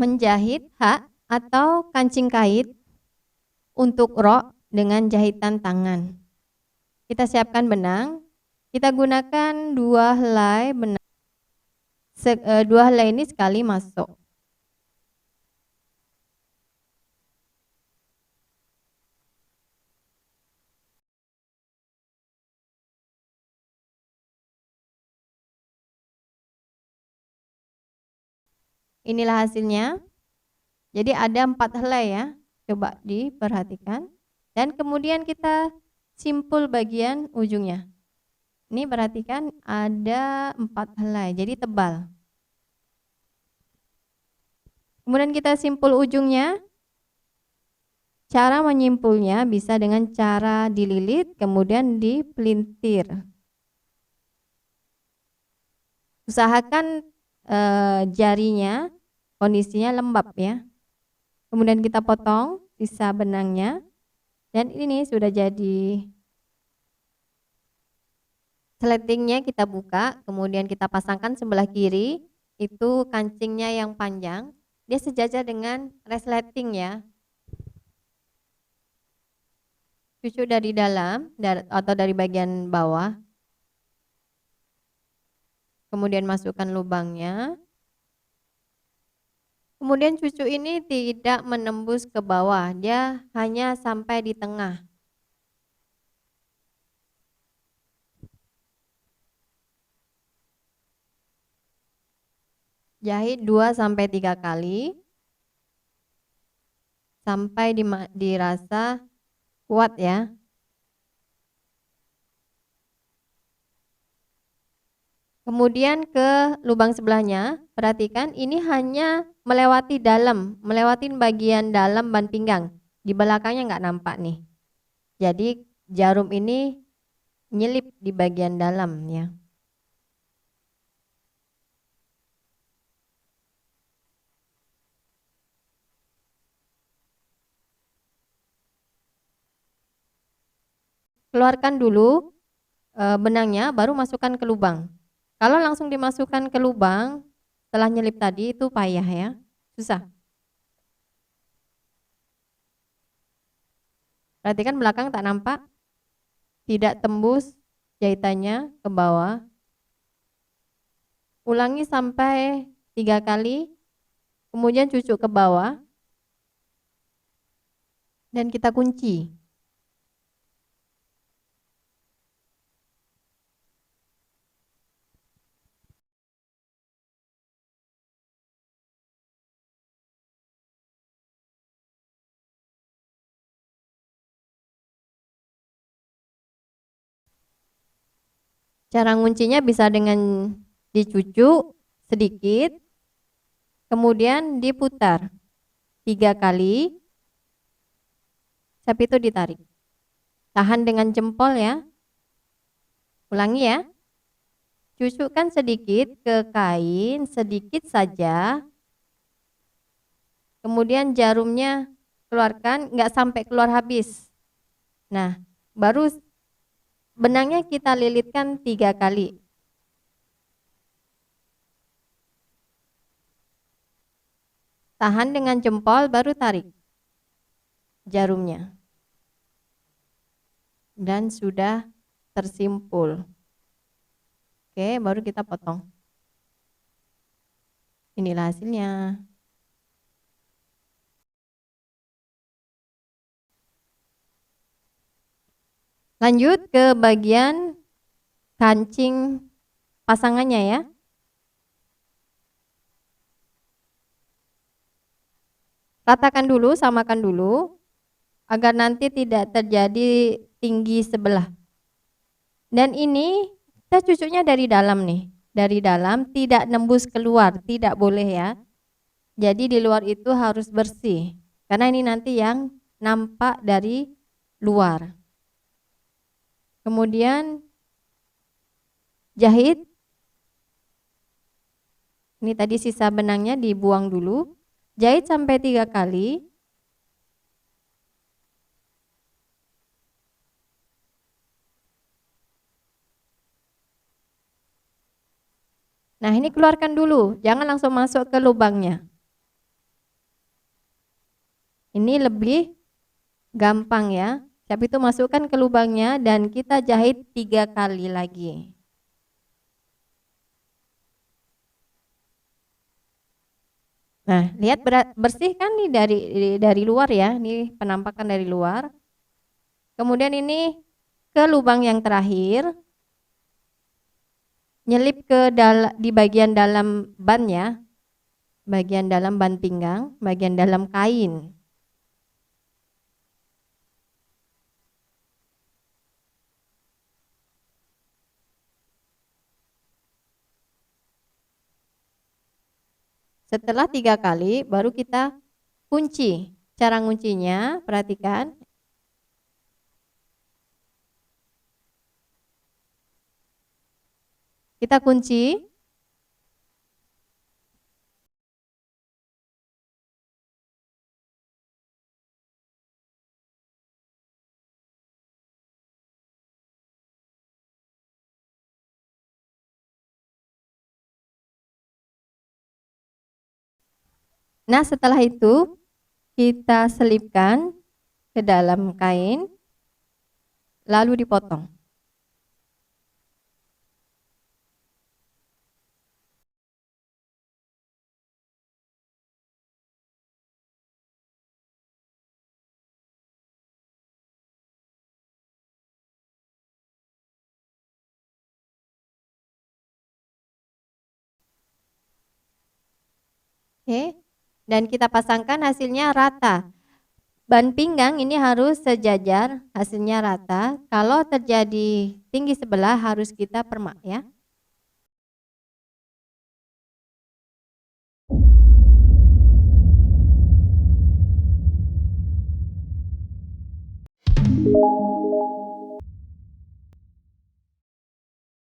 menjahit hak atau kancing kait untuk rok dengan jahitan tangan. Kita siapkan benang. Kita gunakan 2 helai benang. 2 helai ini sekali masuk. Inilah hasilnya. Jadi ada 4 helai ya. Coba diperhatikan. Dan kemudian kita simpul bagian ujungnya. Ini perhatikan ada 4 helai, jadi tebal. Kemudian kita simpul ujungnya. Cara menyimpulnya bisa dengan cara dililit, kemudian dipelintir. Usahakan jarinya kondisinya lembab ya. Kemudian kita potong sisa benangnya. Dan ini sudah jadi. Sletingnya kita buka, kemudian kita pasangkan sebelah kiri. Itu kancingnya yang panjang. Dia sejajar dengan resleting ya. Cucuk dari dalam atau dari bagian bawah. Kemudian masukkan lubangnya. Kemudian cucuk ini tidak menembus ke bawah, dia hanya sampai di tengah. Jahit 2-3 kali sampai dirasa kuat ya. Kemudian ke lubang sebelahnya, perhatikan ini hanya melewati dalam, melewati bagian dalam ban pinggang. Di belakangnya nggak nampak nih. Jadi jarum ini nyelip di bagian dalam ya. Keluarkan dulu benangnya, baru masukkan ke lubang. Kalau langsung dimasukkan ke lubang, setelah nyelip tadi itu payah ya, susah. Perhatikan belakang tak nampak, tidak tembus jahitannya ke bawah. Ulangi sampai 3 kali, kemudian cucuk ke bawah, dan kita kunci. Cara nguncinya bisa dengan dicucuk sedikit, kemudian diputar 3 kali, sampai itu ditarik. Tahan dengan jempol ya. Ulangi ya. Cucukkan sedikit ke kain, sedikit saja. Kemudian jarumnya keluarkan, nggak sampai keluar habis. Nah, baru benangnya kita lilitkan 3 kali. Tahan dengan jempol, baru tarik jarumnya. Dan sudah tersimpul. Oke, baru kita potong. Inilah hasilnya. Lanjut ke bagian kancing pasangannya ya. Ratakan dulu, samakan dulu, agar nanti tidak terjadi tinggi sebelah. Dan ini kita cucuknya dari dalam nih. Dari dalam, tidak nembus keluar, tidak boleh ya. Jadi di luar itu harus bersih. Karena ini nanti yang nampak dari luar. Kemudian jahit. Ini tadi sisa benangnya dibuang dulu. Jahit sampai 3 kali. Nah, ini keluarkan dulu, jangan langsung masuk ke lubangnya. Ini lebih gampang ya. Cap itu masukkan ke lubangnya dan kita jahit 3 kali lagi. Nah, lihat bersih kan nih dari luar ya. Ini penampakan dari luar. Kemudian ini ke lubang yang terakhir. Nyelip di bagian dalam ban ya. Bagian dalam ban pinggang, bagian dalam kain. Setelah 3 kali baru kita kunci. Cara nguncinya, perhatikan. Kita kunci. Nah, setelah itu kita selipkan ke dalam kain, lalu dipotong. Oke, dan kita pasangkan hasilnya rata. Ban pinggang ini harus sejajar, hasilnya rata. Kalau terjadi tinggi sebelah harus kita permak ya.